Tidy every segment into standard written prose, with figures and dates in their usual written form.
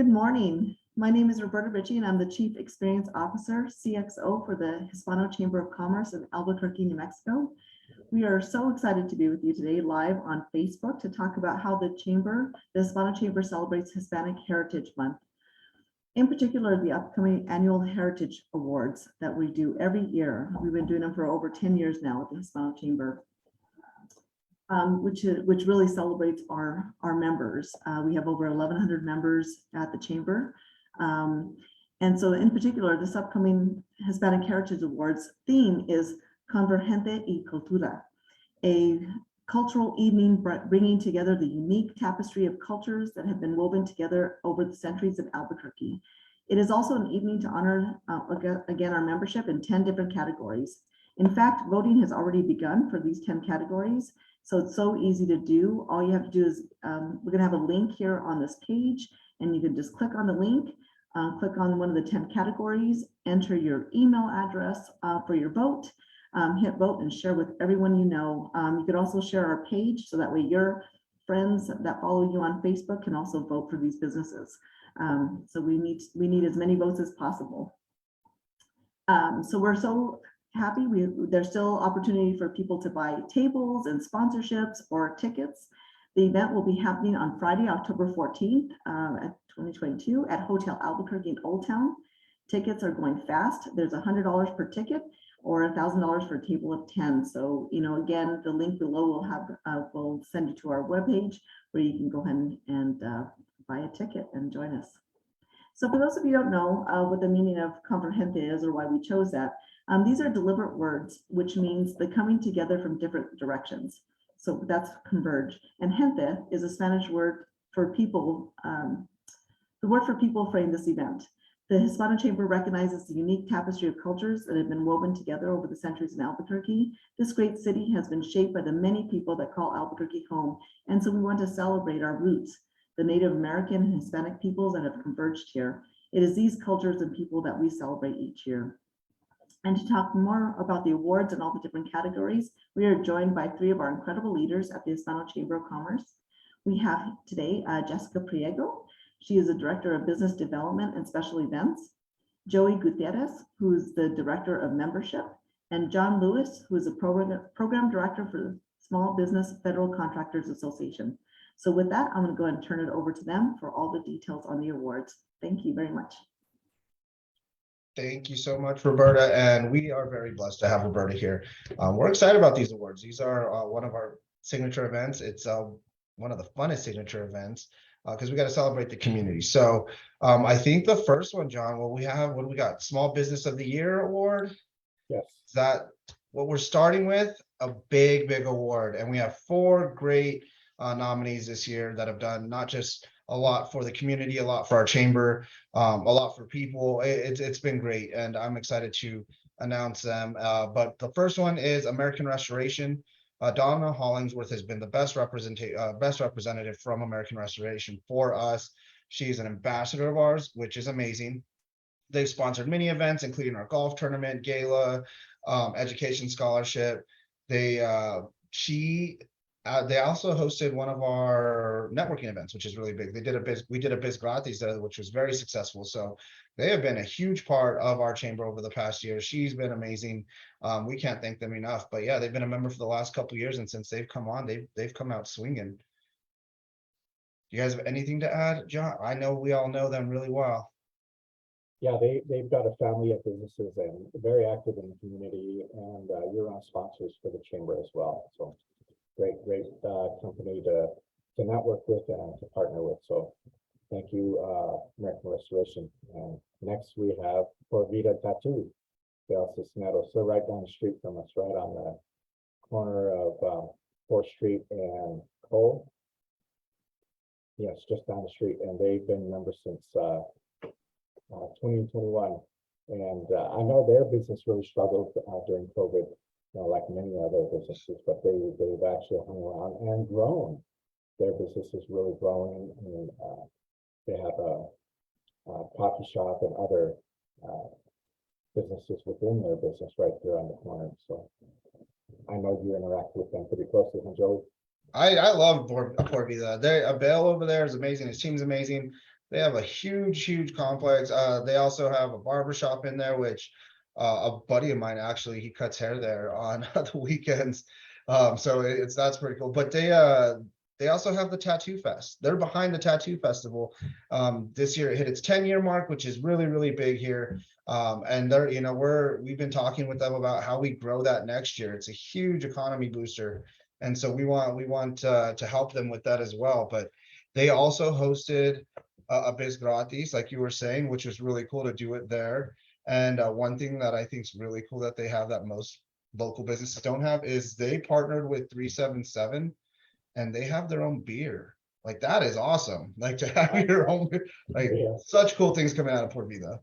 Good morning. My name is Roberta and I'm the Chief Experience Officer, CXO for the Hispano Chamber of Commerce in Albuquerque, New Mexico. We are so excited to be with you today live on Facebook to talk about how the Hispano Chamber celebrates Hispanic Heritage Month. In particular, the upcoming annual Heritage Awards that we do every year. We've been doing them for over 10 years now with the Hispano Chamber. Which really celebrates our members. We have over 1,100 members at the chamber. And so in particular, this upcoming Hispanic Heritage Awards theme is Convergente y Cultura, a cultural evening bringing together the unique tapestry of cultures that have been woven together over the centuries in Albuquerque. It is also an evening to honor, again, our membership in 10 different categories. In fact, voting has already begun for these 10 categories. So it's so easy to do. All you have to do is, we're gonna have a link here on this page, and you can just click on the link, click on one of the 10 categories, enter your email address for your vote, hit vote and share with everyone you know. You could also share our page so that way your friends that follow you on Facebook can also vote for these businesses. So we need as many votes as possible. So we're so happy. There's still opportunity for people to buy tables and sponsorships or tickets. The event will be happening on Friday, October 14th, 2022 at Hotel Albuquerque in Old Town. Tickets are going fast. There's $100 per ticket or $1,000 for a table of 10. So, again, the link below will send you to our webpage where you can go ahead and buy a ticket and join us. So for those of you who don't know what the meaning of Convergente is or why we chose that, these are deliberate words, which means the coming together from different directions. So that's converge. And gente is a Spanish word for people. The word for people frame this event. The Hispano Chamber recognizes the unique tapestry of cultures that have been woven together over the centuries in Albuquerque. This great city has been shaped by the many people that call Albuquerque home. And so we want to celebrate our roots, the Native American and Hispanic peoples that have converged here. It is these cultures and people that we celebrate each year. And to talk more about the awards and all the different categories, we are joined by three of our incredible leaders at the Hispano Chamber of Commerce. We have today Jessica Priego. She is the Director of Business Development and Special Events. Joey Gutierrez, who is the Director of Membership, and John Lewis, who is a Program Director for the Small Business Federal Contractors Association. So with that, I'm going to go ahead and turn it over to them for all the details on the awards. Thank you very much. Thank you so much, Roberta, and we are very blessed to have Roberta here. We're excited about these awards. These are one of our signature events. It's one of the funnest signature events because we got to celebrate the community. So I think the first one, John, what do we got? Small Business of the Year award. Yes. Is that what we're starting with? A big award, and we have 4 great nominees this year that have done not just a lot for the community, a lot for our chamber, a lot for people. It's been great, and I'm excited to announce them. But the first one is American Restoration. Donna Hollingsworth has been the best representative from American Restoration for us. She is an ambassador of ours, which is amazing. They've sponsored many events, including our golf tournament, gala, education scholarship. They also hosted one of our networking events, which is really big. We did a Biz Gratis, which was very successful. So they have been a huge part of our chamber over the past year. She's been amazing. We can't thank them enough. But yeah, they've been a member for the last couple of years, and since they've come on, they've come out swinging. You guys have anything to add, John? I know we all know them really well. Yeah, they've got a family of businesses and very active in the community, and year-round sponsors for the chamber as well. So great company to network with and to partner with. So thank you, American Restoration. And next we have for Vida Tattoo, Del Cisneros. So right down the street from us, right on the corner of 4th Street and Cole. Yes, just down the street, and they've been members since 2021. And I know their business really struggled during COVID, like many other businesses, but they've actually hung around and grown. Their business is really growing, and they have a coffee shop and other businesses within their business right there on the corner. So I know you interact with them pretty closely, huh, Joey? I love Vida. Abel over there is amazing. His team's amazing. They have a huge complex. They also have a barber shop in there, which a buddy of mine, actually, he cuts hair there on the weekends. So that's pretty cool. But they also have the Tattoo Fest. They're behind the Tattoo Festival. This year it hit its 10-year mark, which is really big here. And they're, we've been talking with them about how we grow that next year. It's a huge economy booster. And so we want to help them with that as well. But they also hosted a Biz Gratis, like you were saying, which was really cool to do it there. And one thing that I think is really cool that they have that most local businesses don't have is they partnered with 377 and they have their own beer. Like, that is awesome. Like, to have your own beer, like, Yeah. such cool things coming out of Port Vida.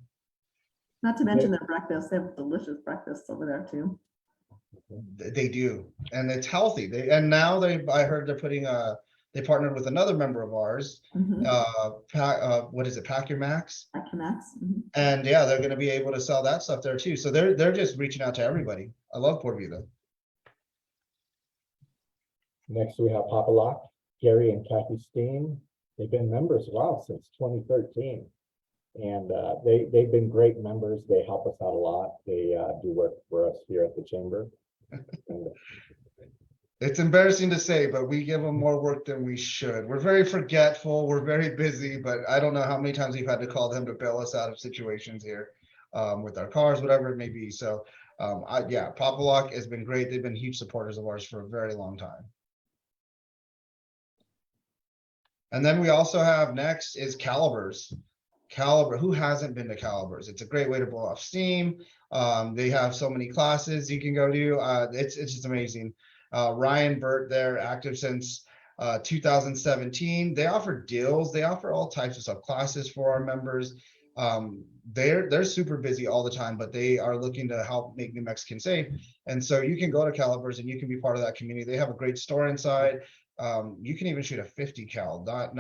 Not to mention their breakfast. They have delicious breakfasts over there too. They do, and it's healthy. I heard they're putting they partnered with another member of ours, what is it, Pack Your Max? At Connects. Mhm. And yeah, they're going to be able to sell that stuff there too. So they're just reaching out to everybody. I love Port Vida. Next, we have Papa Lock, Gary and Kathy Steen. They've been members, since 2013. And they've been great members. They help us out a lot. They do work for us here at the chamber. And It's embarrassing to say, but we give them more work than we should. We're very forgetful. We're very busy, but I don't know how many times we've had to call them to bail us out of situations here with our cars, whatever it may be. So Papa Lock has been great. They've been huge supporters of ours for a very long time. And then we also have next is Calibers. Who hasn't been to Calibers? It's a great way to blow off steam. They have so many classes you can go to. It's just amazing. Ryan Burt there, active since 2017. They offer deals. They offer all types of stuff, classes for our members. They're super busy all the time, but they are looking to help make New Mexican safe. And so you can go to Calibers and you can be part of that community. They have a great store inside. You can even shoot a 50 cal, I'm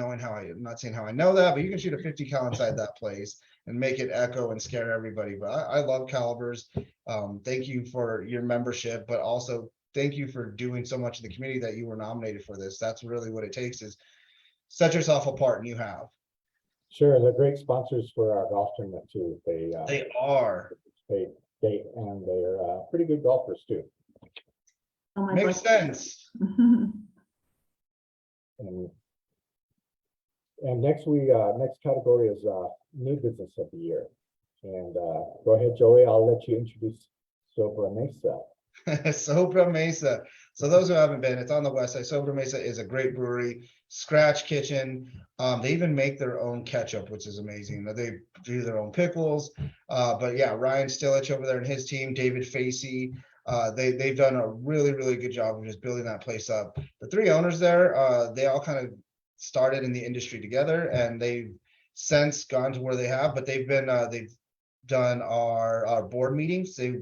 not saying how I know that, but you can shoot a 50 cal inside that place and make it echo and scare everybody. But I love Calibers. Thank you for your membership, but also thank you for doing so much in the community that you were nominated for this. That's really what it takes, is set yourself apart, and you have. sure, they're great sponsors for our golf tournament too. They are. And they're pretty good golfers too. Oh, my Makes sense. And next category is new business of the year. And go ahead, Joey. I'll let you introduce Sobremesa. Sobremesa. So those who haven't been, it's on the west side. Sobremesa is a great brewery, scratch kitchen. They even make their own ketchup, which is amazing. They do their own pickles. But yeah, Ryan Stillich over there and his team, David Facey. They've done a really good job of just building that place up. The three owners there, they all kind of started in the industry together, and they've since gone to where they have. But they've done our board meetings. They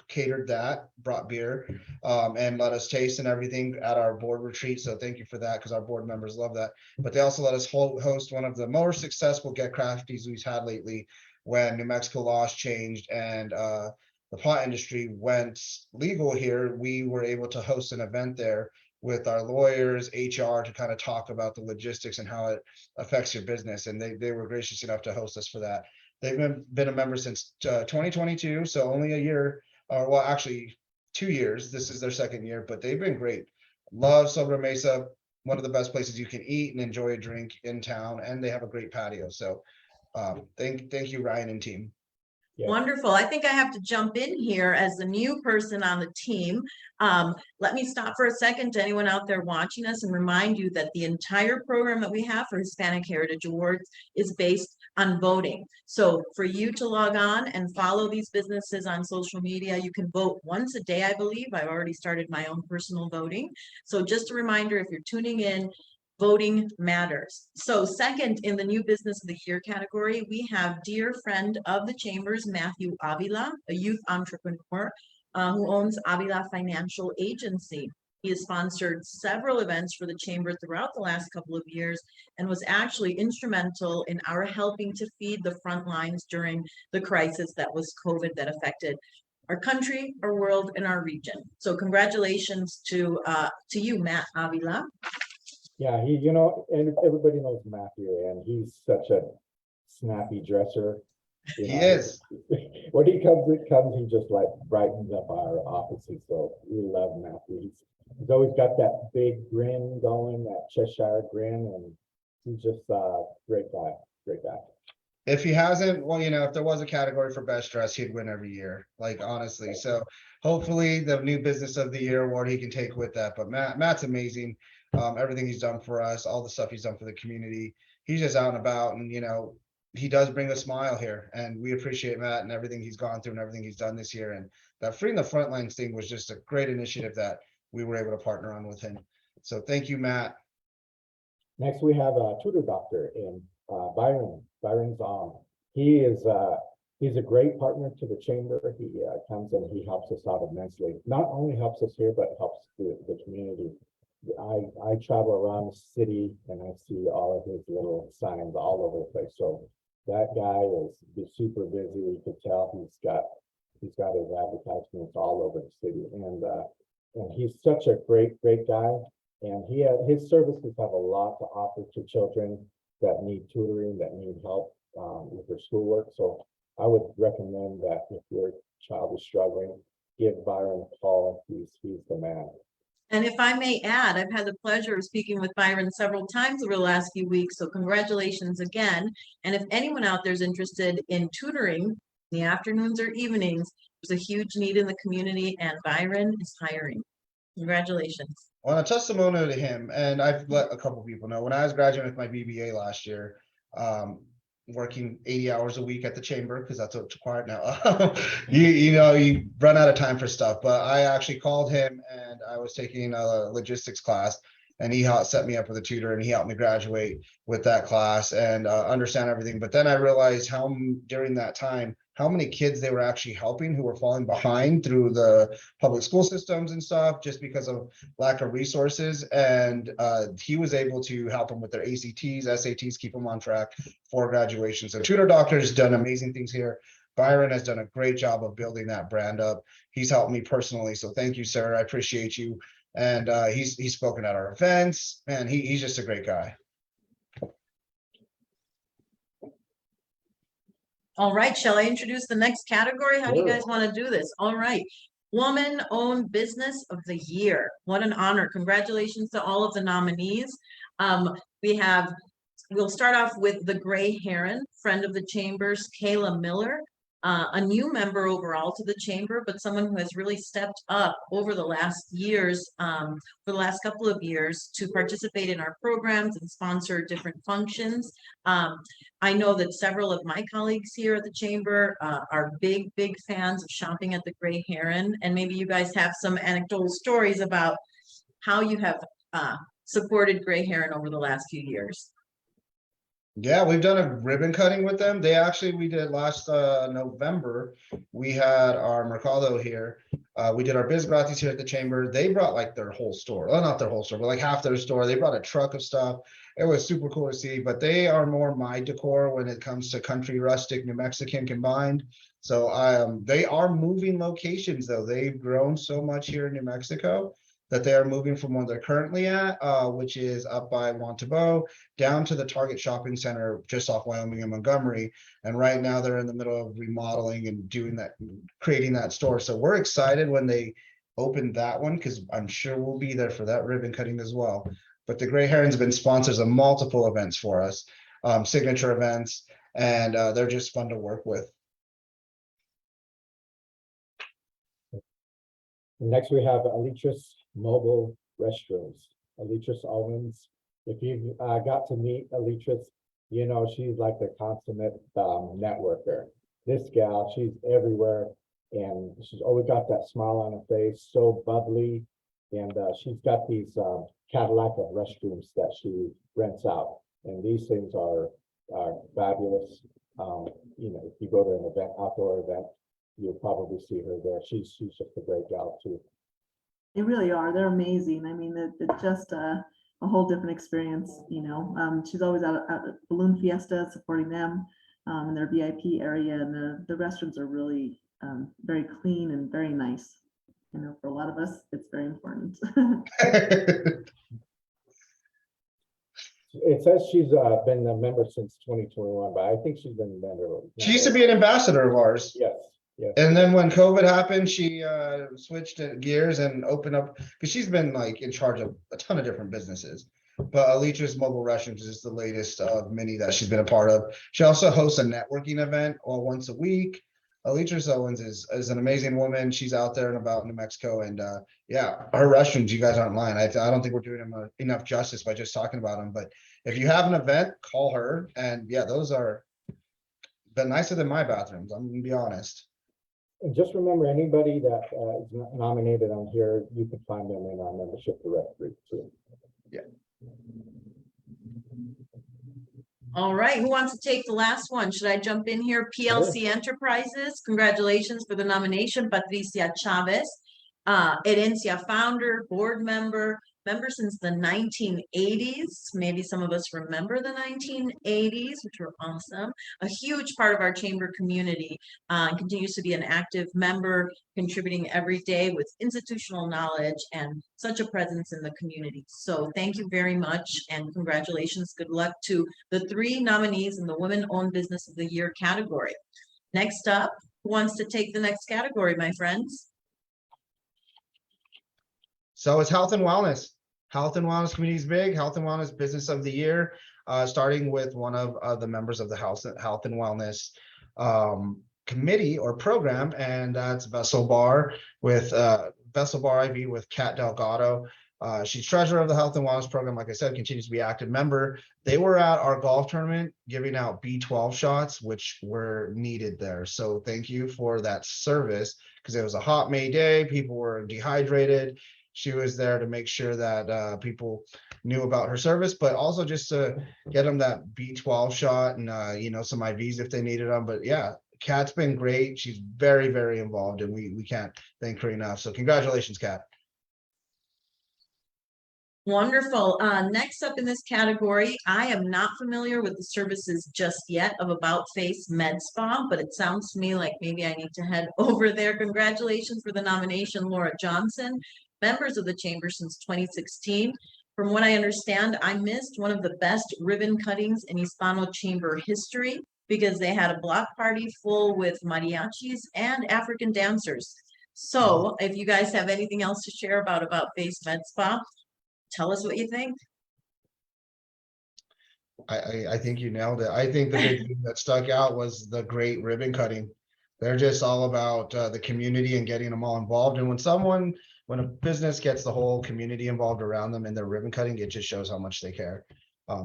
catered that, brought beer, and let us taste and everything at our board retreat. So thank you for that, because our board members love that. But they also let us host one of the more successful Get Crafties we've had lately, when New Mexico laws changed and the pot industry went legal here. We were able to host an event there with our lawyers, HR, to kind of talk about the logistics and how it affects your business. And they were gracious enough to host us for that. They've been a member since 2022, so only a year, or well, actually 2 years. This is their second year, but they've been great. Love Sobremesa, one of the best places you can eat and enjoy a drink in town, and they have a great patio. So thank you, Ryan and team. Yeah. Wonderful. I think I have to jump in here as the new person on the team. Let me stop for a second to anyone out there watching us and remind you that the entire program that we have for Hispanic Heritage Awards is based on voting. So for you to log on and follow these businesses on social media, you can vote once a day, I believe. I've already started my own personal voting. So just a reminder, if you're tuning in, voting matters. So second, in the new business of the year category, we have dear friend of the chambers, Matthew Avila, a youth entrepreneur who owns Avila Financial Agency. He has sponsored several events for the chamber throughout the last couple of years and was actually instrumental in our helping to feed the front lines during the crisis that was COVID that affected our country, our world, and our region. So congratulations to you, Matt Avila. Yeah, and everybody knows Matthew, and he's such a snappy dresser. You He know, is. when he comes, he just like brightens up our offices. So we love Matthew. He's always got that big grin going, that Cheshire grin, and he's just a great guy, great guy. If he hasn't, well, if there was a category for best dress, he'd win every year, like honestly. So hopefully the new business of the year award he can take with that. But Matt's amazing. Everything he's done for us, all the stuff he's done for the community. He's just out and about, and he does bring a smile here, and we appreciate Matt and everything he's gone through and everything he's done this year. And that Freeing the Front Lines thing was just a great initiative that we were able to partner on with him. So thank you, Matt. Next, we have a Tutor Doctor in Byron. Byron's on. He's a great partner to the chamber. He comes and he helps us out immensely. Not only helps us here, but helps the community. I travel around the city and I see all of his little signs all over the place. So that guy is super busy. You could tell he's got his advertisements all over the city, and he's such a great guy. And his services have a lot to offer to children that need tutoring, that need help with their schoolwork. So I would recommend that if your child is struggling, give Byron a call. He's the man. And if I may add, I've had the pleasure of speaking with Byron several times over the last few weeks, so congratulations again. And if anyone out there is interested in tutoring in the afternoons or evenings, there's a huge need in the community, and Byron is hiring. Congratulations. Well, a testimonial to him, and I've let a couple people know, when I was graduating with my BBA last year, working 80 hours a week at the chamber, because that's what's required now. You run out of time for stuff. But I actually called him, and I was taking a logistics class, and he set me up with a tutor, and he helped me graduate with that class and understand everything. But then I realized during that time, how many kids they were actually helping who were falling behind through the public school systems and stuff, just because of lack of resources. And he was able to help them with their ACTs, SATs, keep them on track for graduation. So Tutor Doctor has done amazing things here. Byron has done a great job of building that brand up. He's helped me personally. So thank you, sir. I appreciate you. And he's spoken at our events, and he's just a great guy. All right, shall I introduce the next category? How do you Sure. guys want to do this? All right. Woman-Owned Business of the Year. What an honor. Congratulations to all of the nominees. We'll start off with the Grey Heron, friend of the Chamber's, Kayla Miller. A new member overall to the chamber, but someone who has really stepped up over the last years, for the last couple of years, to participate in our programs and sponsor different functions. I know that several of my colleagues here at the chamber are big fans of shopping at the Grey Heron, and maybe you guys have some anecdotal stories about how you have supported Grey Heron over the last few years. Yeah, we've done a ribbon cutting with them. We did last November. We had our Mercado here. We did our Biz Gratis here at the chamber. They brought like their whole store. Well, not their whole store, but like half their store. They brought a truck of stuff. It was super cool to see, but they are more my decor when it comes to country, rustic, New Mexican combined. So they are moving locations though. They've grown so much here in New Mexico that they are moving from where they're currently at, which is up by Wantabo, down to the Target Shopping Center just off Wyoming and Montgomery. And right now they're in the middle of remodeling and doing that, creating that store. So we're excited when they open that one, because I'm sure we'll be there for that ribbon cutting as well. But the Grey Heron's been sponsors of multiple events for us, signature events, and they're just fun to work with. Next, we have Aleitress Mobile Restrooms. Aleitress owns. If you've got to meet Aleitress, you know she's like the consummate networker. This gal, she's everywhere, and she's always got that smile on her face, so bubbly. And she's got these Cadillac of restrooms that she rents out, and these things are fabulous. If you go to an event, outdoor event, you'll probably see her there. She's just a great gal too. They really are. They're amazing. I mean, it's just a whole different experience, She's always out at Balloon Fiesta supporting them in their VIP area, and the restrooms are really very clean and very nice. For a lot of us, it's very important. It says she's been a member since 2021, but I think she's been a member. She used to be an ambassador of ours. Yes, yes. And then when COVID happened, she switched gears and opened up, because she's been like in charge of a ton of different businesses. But Aleitress Mobile Restrooms is the latest of many that she's been a part of. She also hosts a networking event once a week. Aleitress Owens is an amazing woman. She's out there and about New Mexico, and yeah, her restrooms, you guys aren't lying. I don't think we're doing them enough justice by just talking about them. But if you have an event, call her. And yeah, those are been nicer than my bathrooms. I'm gonna be honest. And just remember, anybody that is nominated on here, you can find them in our membership directory too. Yeah. All right, who wants to take the last one? Should I jump in here? PLC Enterprises, congratulations for the nomination, Patricia Chavez. Herencia founder, board member since the 1980s. Maybe some of us remember the 1980s, which were awesome. A huge part of our chamber community, continues to be an active member, contributing every day with institutional knowledge and such a presence in the community. So thank you very much and congratulations. Good luck to the 3 nominees in the Women-Owned Business of the Year category. Next up, who wants to take the next category, my friends? So it's health and wellness. Health and wellness community is big. Health and wellness business of the year, starting with one of the members of the health and wellness committee or program, and that's Vessel Bar with Vessel Bar IV with Kat Delgado. She's treasurer of the health and wellness program. Like I said, continues to be active member. They were at our golf tournament giving out B12 shots, which were needed there. So thank you for that service, because it was a hot May day. People were dehydrated. She was there to make sure that people knew about her service, but also just to get them that B12 shot and, you know, some IVs if they needed them. But yeah, Kat's been great. She's very, very involved, and we can't thank her enough. So congratulations, Kat. Wonderful. Next up in this category, I am not familiar with the services just yet of About Face Med Spa, but it sounds to me like maybe I need to head over there. Congratulations for the nomination, Laura Johnson, members of the chamber since 2016. From what I understand, I missed one of the best ribbon cuttings in Hispano chamber history because they had a block party full with mariachis and African dancers. So if you guys have anything else to share about Face Med Spa, tell us what you think. I think you nailed it. I think the big thing that stuck out was the great ribbon cutting. They're just all about the community and getting them all involved. And when a business gets the whole community involved around them in their ribbon cutting, it just shows how much they care.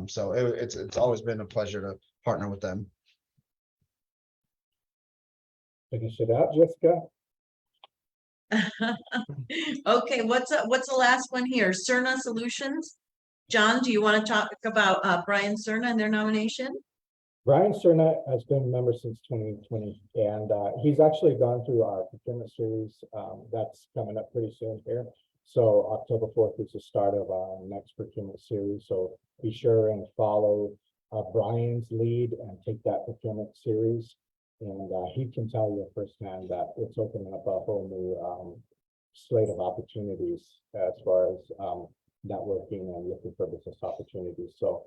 So it's always been a pleasure to partner with them. Finish it out, Jessica. Okay, what's the last one here? Serna Solutions. John, do you want to talk about Brian Serna and their nomination? Brian Serna has been a member since 2020, and he's actually gone through our procurement series that's coming up pretty soon here. So October 4th is the start of our next procurement series. So be sure and follow Brian's lead and take that procurement series. And he can tell you firsthand that it's opening up a whole new slate of opportunities as far as networking and looking for business opportunities. So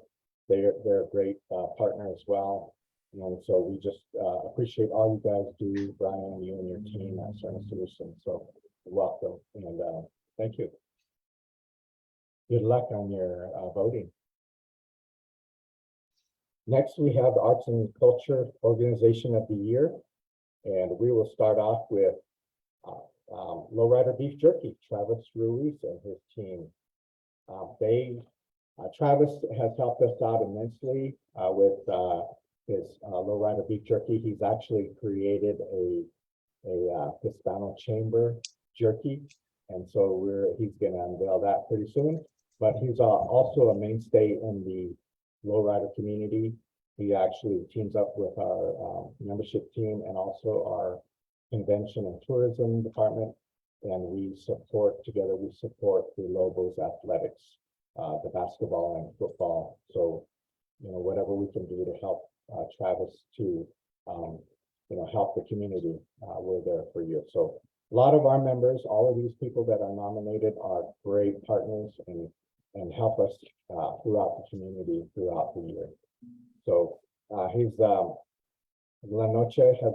they're a great partner as well. And so we just appreciate all you guys do, Brian, you and your team at Serna Solutions. So welcome and thank you. Good luck on your voting. Next, we have the Arts and Culture Organization of the Year. And we will start off with Lowrider Beef Jerky, Travis Ruiz and his team. Travis has helped us out immensely with his Lowrider Beef Jerky. He's actually created a Hispano chamber jerky. And so he's going to unveil that pretty soon. But he's also a mainstay in the Lowrider community. He actually teams up with our membership team and also our convention and tourism department. And we support the Lobos athletics, the basketball and football. So, you know, whatever we can do to help Travis to, help the community, we're there for you. So a lot of our members, all of these people that are nominated are great partners, and and help us throughout the community throughout the year. So his La Noche has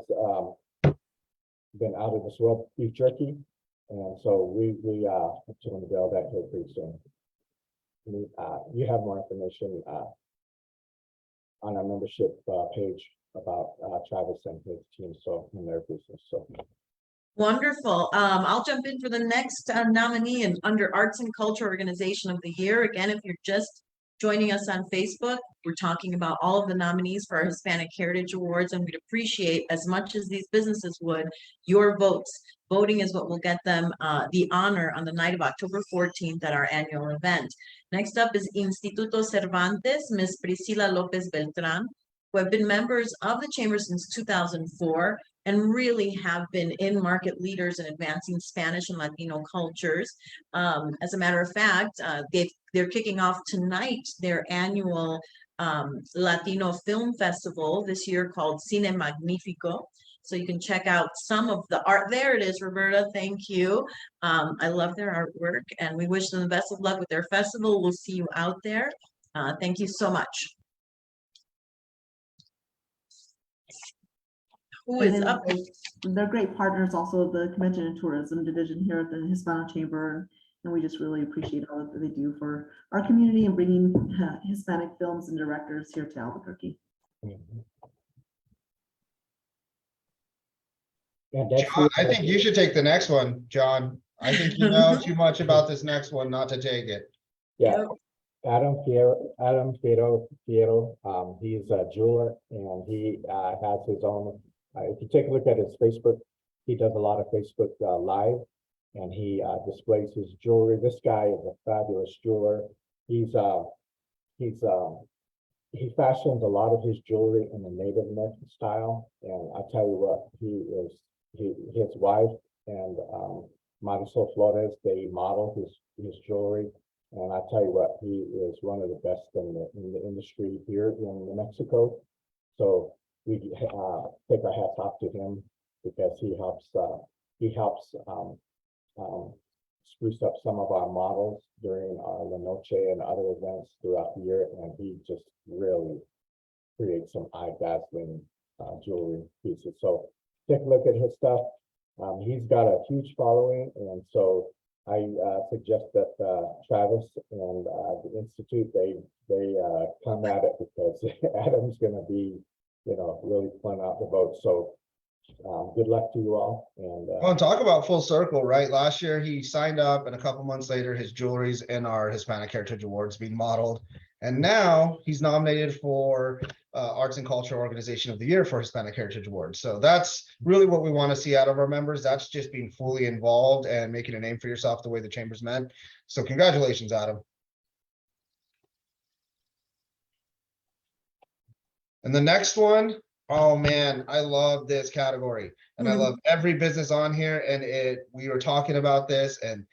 been out of this world beef jerky, and so we hope to unveil that here pretty soon. You have more information on our membership page about Travis and his team, so in their business. So Wonderful. I'll jump in for the next nominee and under Arts and Culture Organization of the Year. Again, if you're just joining us on Facebook, we're talking about all of the nominees for our Hispanic Heritage Awards, and we'd appreciate, as much as these businesses would, your votes. Voting is what will get them the honor on the night of October 14th at our annual event. Next up is Instituto Cervantes, Ms. Priscila Lopez Beltran, who have been members of the Chamber since 2004 and really have been in-market leaders in advancing Spanish and Latino cultures. As a matter of fact, they're kicking off tonight their annual Latino Film Festival this year called Cine Magnifico. So you can check out some of the art. There it is, Roberta, thank you. I love their artwork, and we wish them the best of luck with their festival. We'll see you out there. Thank you so much. Who is up? They're great partners also of the Convention and Tourism Division here at the Hispano Chamber. And we just really appreciate all that they do for our community and bringing Hispanic films and directors here to Albuquerque. and that's John, I think you should take the next one, John. I think you know too much about this next one not to take it. yeah. Adam Fierro, he's a jeweler, and he has his own. If you take a look at his Facebook, he does a lot of Facebook Live, and he displays his jewelry. This guy is a fabulous jeweler. He fashions a lot of his jewelry in the Native American style, and I tell you what, his wife and Marisol Flores, they model his jewelry. And I tell you what, he is one of the best in the industry here in New Mexico. So we take our hats off to him, because he helps spruce up some of our models during our La Noche and other events throughout the year, and he just really creates some eye-dazzling jewelry pieces. So take a look at his stuff. He's got a huge following, and so I suggest that Travis and the Institute, they come at it, because Adam's going to be, really pulling out the vote. So good luck to you all. And Well, talk about full circle, right? Last year he signed up, and a couple months later his jewelry's in our Hispanic Heritage Awards being modeled. And now he's nominated for Arts and Culture Organization of the Year for Hispanic Heritage Awards. So that's really what we want to see out of our members. That's just being fully involved and making a name for yourself the way the Chamber's meant. So congratulations, Adam. And the next one, oh man, I love this category. And I love every business on here. And we were talking about this, and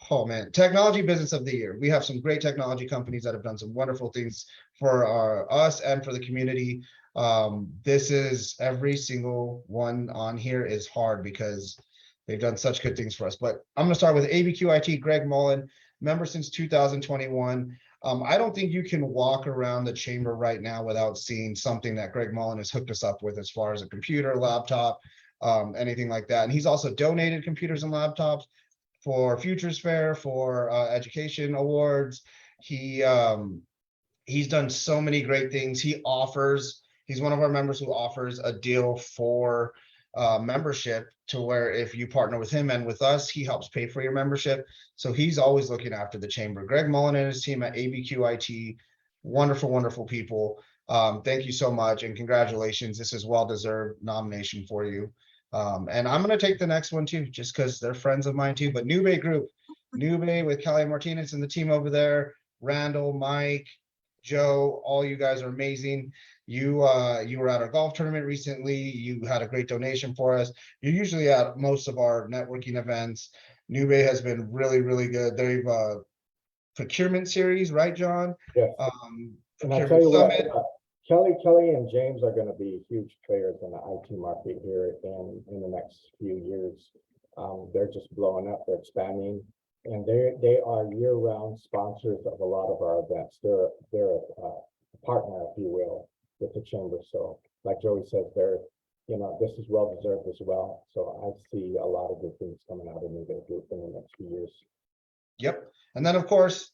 oh man, Technology Business of the Year. We have some great technology companies that have done some wonderful things for us and for the community. This is, every single one on here is hard because they've done such good things for us. But I'm going to start with ABQIT, Greg Mullen, member since 2021. I don't think you can walk around the chamber right now without seeing something that Greg Mullen has hooked us up with, as far as a computer, laptop, anything like that. And he's also donated computers and laptops for Futures Fair, for education awards. He's done so many great things. He's one of our members who offers a deal for membership, to where if you partner with him and with us, he helps pay for your membership. So he's always looking after the chamber. Greg Mullen and his team at ABQIT, wonderful, wonderful people. Thank you so much, and congratulations. This is well-deserved nomination for you. And I'm going to take the next one too, just because they're friends of mine too. But Nube Group, Nube with Kelly Martinez and the team over there, Randall, Mike, Joe, all you guys are amazing. You were at our golf tournament recently. You had a great donation for us. You're usually at most of our networking events. Nube has been really, really good. They've procurement series, right, John? yes. And I tell you what, Kelly and James are going to be huge players in the IT market here in the next few years. They're just blowing up. They're expanding. And they are year-round sponsors of a lot of our events. They're a partner, if you will, with the chamber. So like Joey says, this is well-deserved as well. So I see a lot of good things coming out of Nube Group in the next few years. Yep. And then, of course,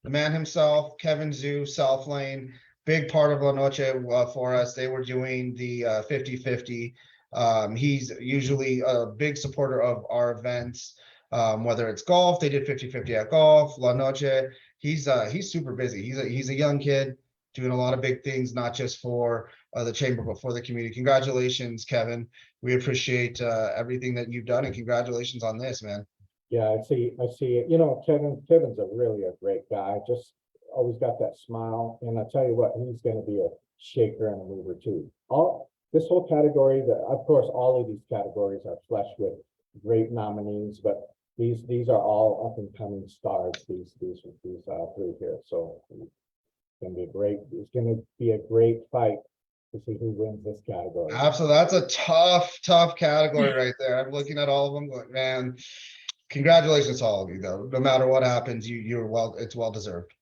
the man himself, Kevin Zhu, Selflane, big part of La Noche for us. They were doing the 50-50. He's usually a big supporter of our events, whether it's golf, they did 50-50 at golf, La Noche. He's super busy. He's a young kid doing a lot of big things, not just for the chamber, but for the community. Congratulations, Kevin. We appreciate everything that you've done, and congratulations on this, man. Yeah, I see it. Kevin's a great guy. Just always got that smile. And I tell you what, he's going to be a shaker and a mover too. This whole category, of course, all of these categories are flesh with great nominees, but these are all up and coming stars. These three here. So it's going to be a great fight to see who wins this category. Absolutely, that's a tough category right there. I'm looking at all of them, going, man. Congratulations to all of you, though. No matter what happens, it's well deserved.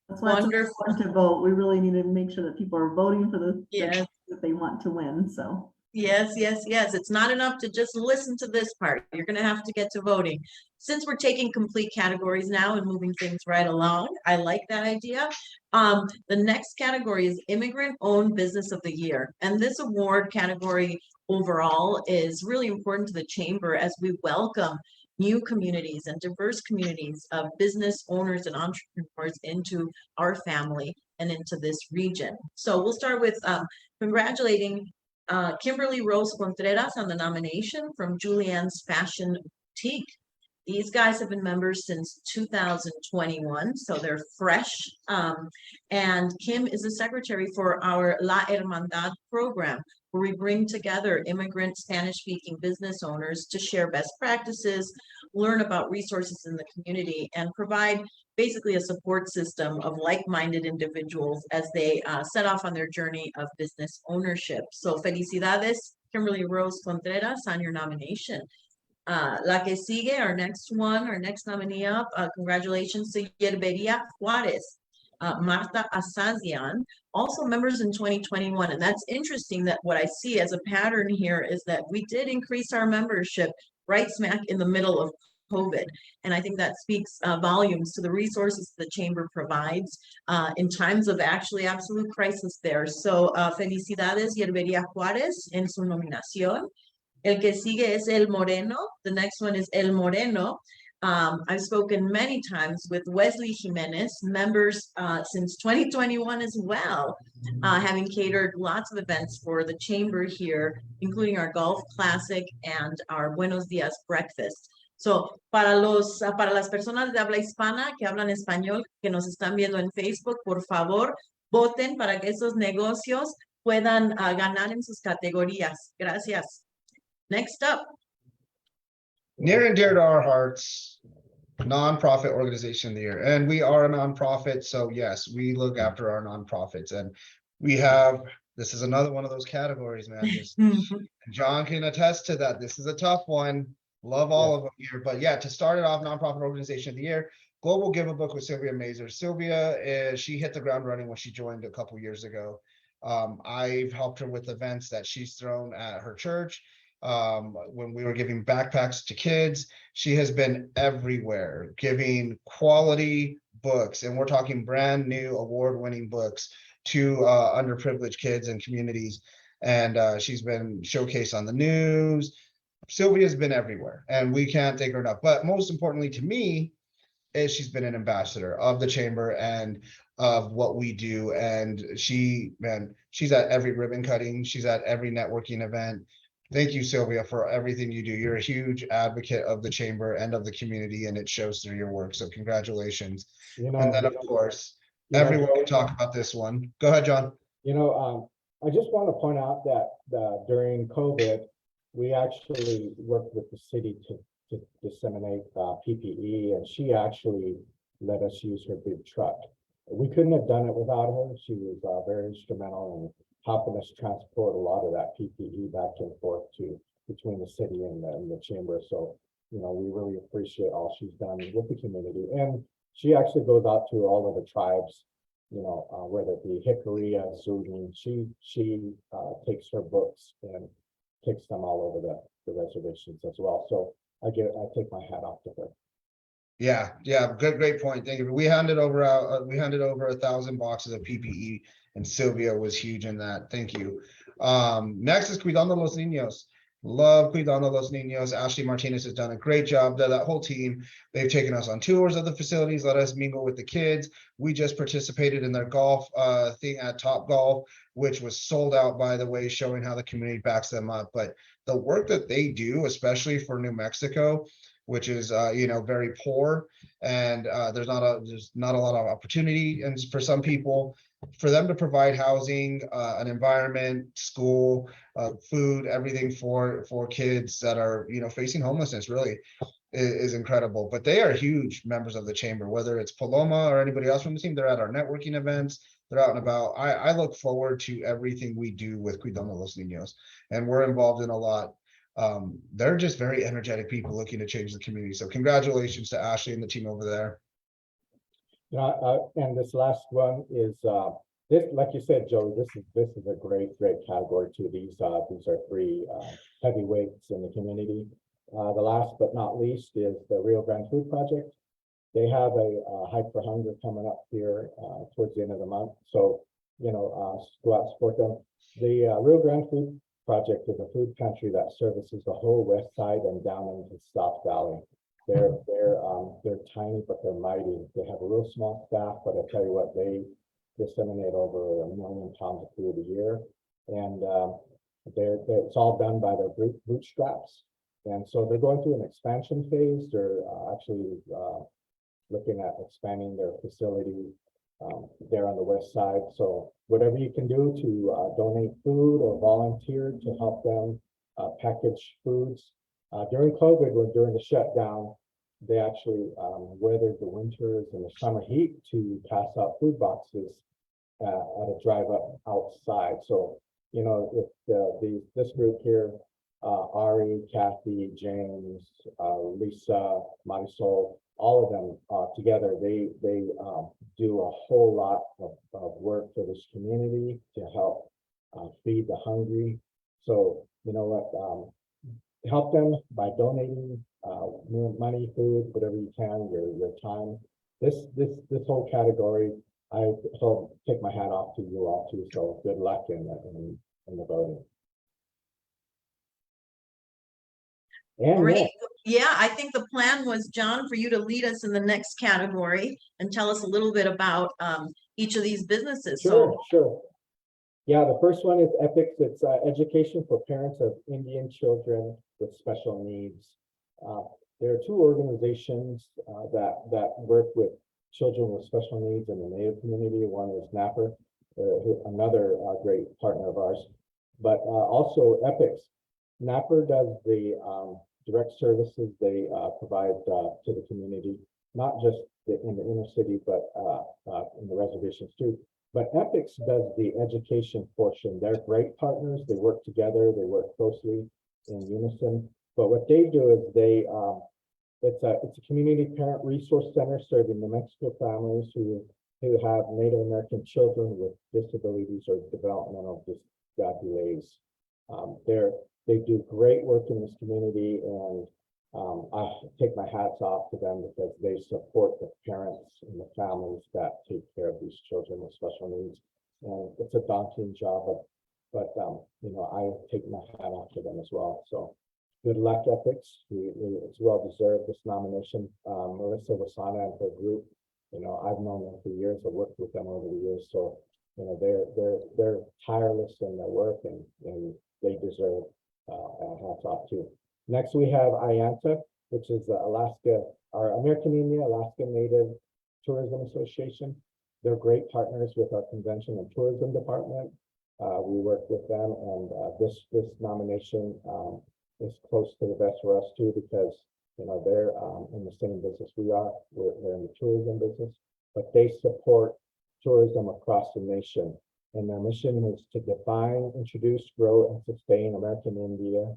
That's why Wonderful. it's important to vote. We really need to make sure that people are voting for the Yes. that they want to win. So Yes. It's not enough to just listen to this part. You're going to have to get to voting. Since we're taking complete categories now and moving things right along, I like that idea. The next category is Immigrant-Owned Business of the Year. And this award category overall is really important to the chamber as we welcome new communities and diverse communities of business owners and entrepreneurs into our family and into this region. So we'll start with congratulating Kimberly Rose Contreras on the nomination from Julieann's Fashion Boutique. These guys have been members since 2021, so they're fresh. And Kim is the secretary for our La Hermandad program, where we bring together immigrant Spanish-speaking business owners to share best practices, learn about resources in the community, and provide basically a support system of like-minded individuals as they set off on their journey of business ownership. So felicidades, Kimberly Rose Contreras, on your nomination. La que sigue, our next nominee up, congratulations to Yerberia Juarez. Marta Asazian, also members in 2021. And that's interesting that what I see as a pattern here is that we did increase our membership right smack in the middle of COVID. And I think that speaks volumes to the resources the chamber provides in times of actually absolute crisis there. So felicidades Yerberia Juarez en su nominación. El que sigue es El Moreno. The next one is El Moreno. I've spoken many times with Wesley Jimenez, members since 2021 as well, having catered lots of events for the chamber here, including our Golf Classic and our Buenos Dias Breakfast. So, para las personas de habla hispana que hablan español, que nos están viendo en Facebook, por favor, voten para que esos negocios puedan ganar en sus categorías. Gracias. Next up. Near and dear to our hearts, nonprofit organization of the year. And we are a nonprofit. So yes, we look after our nonprofits. And this is another one of those categories, man. John can attest to that. This is a tough one. Love all of them here. But yeah, to start it off, nonprofit organization of the year, Global Give a Book with Sylvia Mazer. Sylvia, she hit the ground running when she joined a couple years ago. I've helped her with events that she's thrown at her church. When we were giving backpacks to kids, she has been everywhere giving quality books, and we're talking brand new award-winning books to underprivileged kids and communities. And she's been showcased on the news. Sylvia's been everywhere, and we can't thank her enough. But most importantly to me is she's been an ambassador of the chamber and of what we do. And she's at every ribbon cutting, she's at every networking event. Thank you, Sylvia, for everything you do. You're a huge advocate of the chamber and of the community, and it shows through your work. So congratulations. And then, of course, everyone can talk about this one. Go ahead, John. I just want to point out that during COVID, we actually worked with the city to disseminate PPE, and she actually let us use her big truck. We couldn't have done it without her. She was very instrumental in helping us transport a lot of that PPE back and forth between the city and the chamber. So we really appreciate all she's done with the community. And she actually goes out to all of the tribes, whether it be Hickory, Zuni, she takes her books and takes them all over the reservations as well. So I take my hat off to her. Yeah, great point. Thank you. We handed over 1,000 boxes of PPE, and Sylvia was huge in that. Thank you. Next is Cuidando los Niños. Love Cuidando los Niños. Ashley Martinez has done a great job. That whole team, they've taken us on tours of the facilities, let us mingle with the kids. We just participated in their golf thing at Top Golf, which was sold out, by the way, showing how the community backs them up. But the work that they do, especially for New Mexico, which is very poor, and there's not a lot of opportunity, and for some people, for them to provide housing, an environment, school, food, everything for kids that are facing homelessness really is incredible. But they are huge members of the chamber, whether it's Paloma or anybody else from the team. They're at our networking events, they're out and about. I look forward to everything we do with Cuidando los Niños, and we're involved in a lot. They're just very energetic people looking to change the community. So congratulations to Ashley and the team over there. And this last one is this, like you said, Joe, this is a great category too. These are three heavyweights in the community. The last but not least is the Rio Grande Food Project. They have a Hike for Hunger coming up here towards the end of the month. So, go out and support them. The Rio Grande Food Project is a food pantry that services the whole west side and down into the South Valley. They're tiny, but they're mighty. They have a real small staff, but I tell you what, they disseminate over 1 million pounds of food a year, and it's all done by their bootstraps. And so they're going through an expansion phase. They're actually looking at expanding their facility there on the west side. So whatever you can do to donate food or volunteer to help them package foods. During COVID, during the shutdown, they actually weathered the winters and the summer heat to pass out food boxes at a drive up outside. So, if this group here, Ari, Kathy, James, Lisa, Marisol, all of them together, they do a whole lot of work for this community to help feed the hungry. So, help them by donating money, food, whatever you can, your time. This whole category, I take my hat off to you all too. So good luck in the voting. And Great. Yeah, I think the plan was, John, for you to lead us in the next category and tell us a little bit about each of these businesses. Sure. Yeah, the first one is EPICS. It's education for parents of Indian children with special needs. There are two organizations that work with children with special needs in the Native community. One is NAPR, another great partner of ours, but also EPICS. NAPR does the direct services they provide to the community, not just in the inner city, but in the reservations too. But EPICS does the education portion. They're great partners. They work together. They work closely in unison. But what they do is it's a community parent resource center serving New Mexico families who have Native American children with disabilities or developmental delays. They do great work in this community, and I take my hats off to them because they support the parents and the families that take care of these children with special needs. And it's a daunting job, but I take my hat off to them as well. So good luck, EPICS. It's well deserved, this nomination. Melissa Wasana and her group, I've known them for years. I've worked with them over the years. So, they're tireless in their work, and they deserve hats off too. Next, we have IANTA, which is our American Indian Alaska Native Tourism Association. They're great partners with our convention and tourism department. We work with them, and this nomination is close to the best for us too, because they're in the same business we are. They're in the tourism business, but they support tourism across the nation. And their mission is to define, introduce, grow, and sustain American Indian,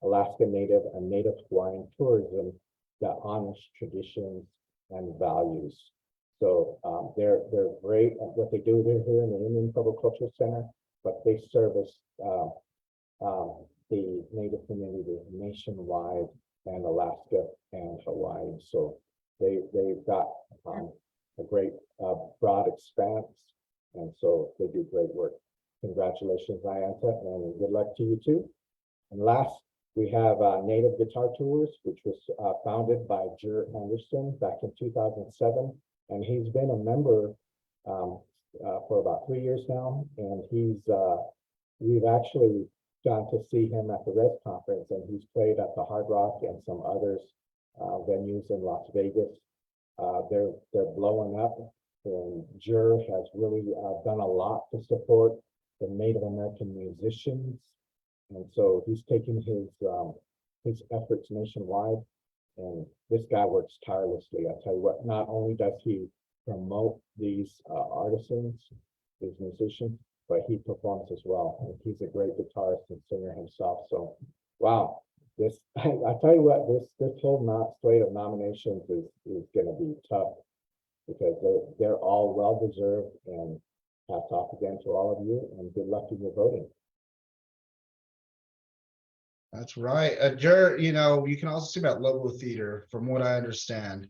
Alaska Native, and Native Hawaiian tourism that honors traditions and values. So they're great at what they do. They're here in the Indian Public Cultural Center, but they service the Native community nationwide and Alaska and Hawaii. So they've got a great broad expanse, and so they do great work. Congratulations, Ayanta, and good luck to you too. And last, we have Native Guitar Tours, which was founded by Jer Anderson back in 2007. And he's been a member for about 3 years now. And we've actually gone to see him at the Res Conference, and he's played at the Hard Rock and some others venues in Las Vegas. They're blowing up, and Jer has really done a lot to support the Native American musicians. And so he's taking his efforts nationwide, and this guy works tirelessly. I tell you what, not only does he promote these artisans, these musicians, but he performs as well. And he's a great guitarist and singer himself. So, wow, I tell you what, this whole slate of nominations is going to be tough, because they're all well deserved. And hats off again to all of you, and good luck in your voting. That's right. Jer, you know, you can also see about Lobo Theater, from what I understand.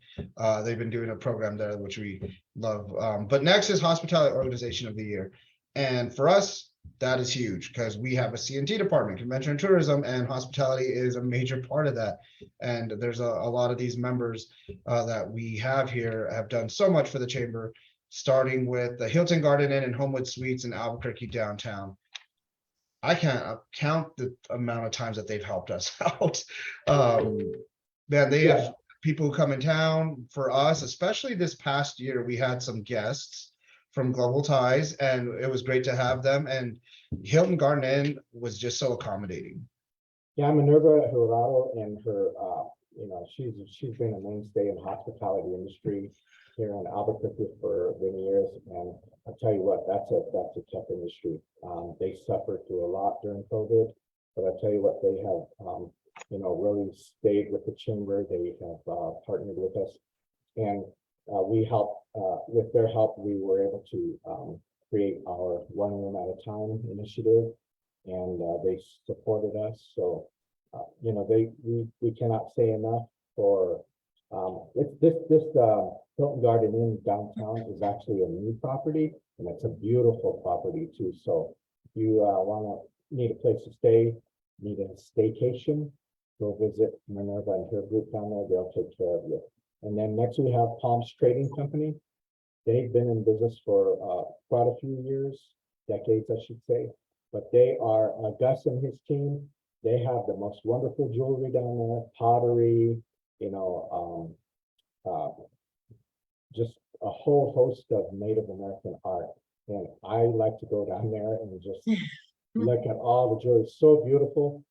They've been doing a program there, which we love. But next is Hospitality Organization of the Year. And for us, that is huge, because we have a C&T department, Convention and Tourism, and hospitality is a major part of that. And there's a lot of these members that we have here have done so much for the chamber, starting with the Hilton Garden Inn and Homewood Suites in Albuquerque downtown. I can't count the amount of times that they've helped us out. Man, they have people who come in town for us, especially this past year. We had some guests from Global Ties, and it was great to have them. And Hilton Garden Inn was just so accommodating. Yeah, Minerva Jurado and her, she's been a mainstay in the hospitality industry here in Albuquerque for many years. And I'll tell you what, that's a tough industry. They suffered through a lot during COVID, but I tell you what, they have, really stayed with the chamber. They have partnered with us, and we helped, with their help, we were able to create our one room at a time initiative, and they supported us. So, we cannot say enough for this Hilton Garden Inn downtown is actually a new property, and it's a beautiful property too. So if you need a place to stay, need a staycation, go visit Minerva and her group down there. They'll take care of you. And then next we have Palms Trading Company. They've been in business for quite a few years, decades, I should say. But they are Gus and his team. They have the most wonderful jewelry down there, pottery, just a whole host of Native American art. And I like to go down there and just look at all the jewelry. It's so beautiful.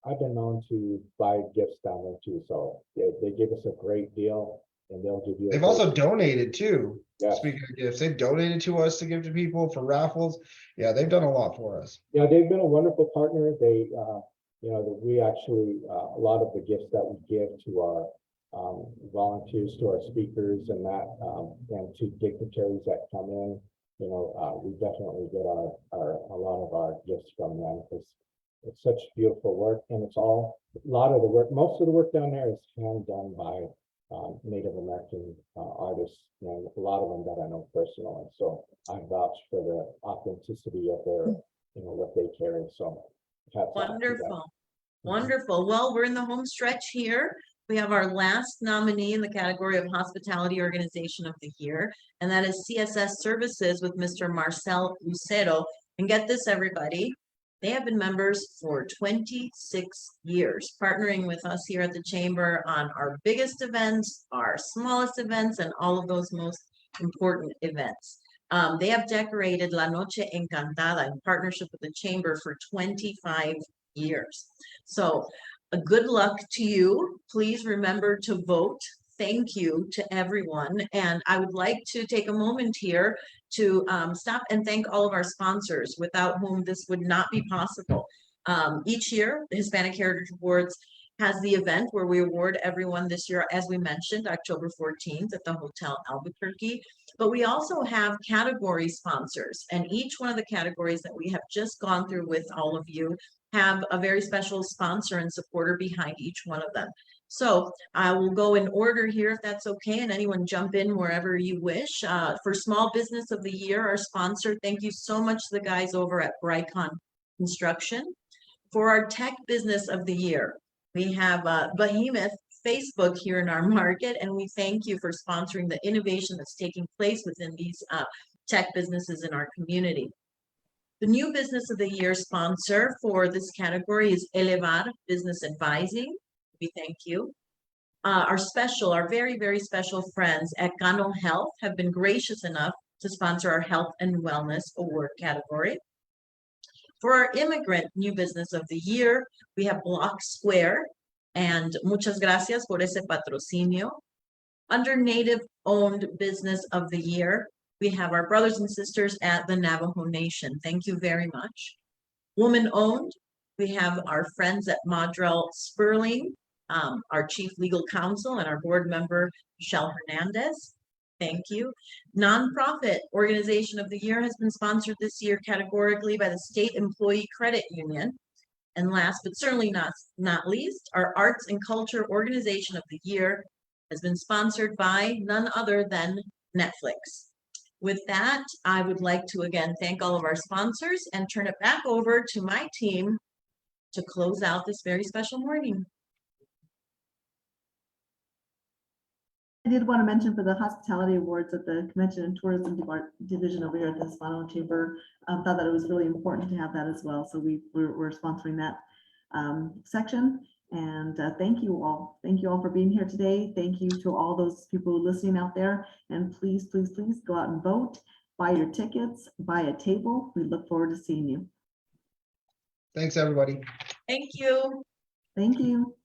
I've been known to buy gifts down there too. So they give us a great deal, and they'll give you. They've also donated too. Yeah. Speaking of gifts, they've donated to us to give to people for raffles. Yeah, they've done a lot for us. Yeah, they've been a wonderful partner. They, we actually, a lot of the gifts that we give to our volunteers, to our speakers, and that, and to dignitaries that come in, we definitely get a lot of our gifts from them, because it's such beautiful work, and it's all, a lot of the work, most of the work down there is hand done by Native American artists, and a lot of them that I know personally. So I vouch for the authenticity of their, what they carry. So wonderful, wonderful. Well, we're in the home stretch here. We have our last nominee in the category of Hospitality Organization of the Year, and that is CSS Services with Mr. Marcel Lucero. And get this, everybody, they have been members for 26 years, partnering with us here at the Chamber on our biggest events, our smallest events, and all of those most important events. They have decorated La Noche Encantada in partnership with the Chamber for 25 years. So, good luck to you. Please remember to vote. Thank you to everyone. And I would like to take a moment here to stop and thank all of our sponsors, without whom this would not be possible. Each year, the Hispanic Heritage Awards has the event where we award everyone this year, as we mentioned, October 14th at the Hotel Albuquerque. But we also have category sponsors, and each one of the categories that we have just gone through with all of you have a very special sponsor and supporter behind each one of them. So I will go in order here, if that's okay, and anyone jump in wherever you wish. For Small Business of the Year, our sponsor, thank you so much to the guys over at Brycon Construction. For our Tech Business of the Year, we have Behemoth Facebook here in our market, and we thank you for sponsoring the innovation that's taking place within these tech businesses in our community. The New Business of the Year sponsor for this category is Elevar Business Advising. We thank you. Our very, very special friends at Gano Health have been gracious enough to sponsor our Health and Wellness Award category. For our Immigrant New Business of the Year, we have Block Square, and muchas gracias por ese patrocinio. Under Native Owned Business of the Year, we have our brothers and sisters at the Navajo Nation. Thank you very much. Woman Owned, we have our friends at Madrell Sperling, our Chief Legal Counsel, and our board member, Michelle Hernandez. Thank you. Nonprofit Organization of the Year has been sponsored this year categorically by the State Employee Credit Union. And last but certainly not least, our Arts and Culture Organization of the Year has been sponsored by none other than Netflix. With that, I would like to again thank all of our sponsors and turn it back over to my team to close out this very special morning. I did want to mention for the hospitality awards at the Convention and Tourism Division over here at the Hispano Chamber, thought that it was really important to have that as well. So we're sponsoring that section. And thank you all. Thank you all for being here today. Thank you to all those people listening out there. And please, please, please go out and vote, buy your tickets, buy a table. We look forward to seeing you. Thanks, everybody. Thank you. Thank you.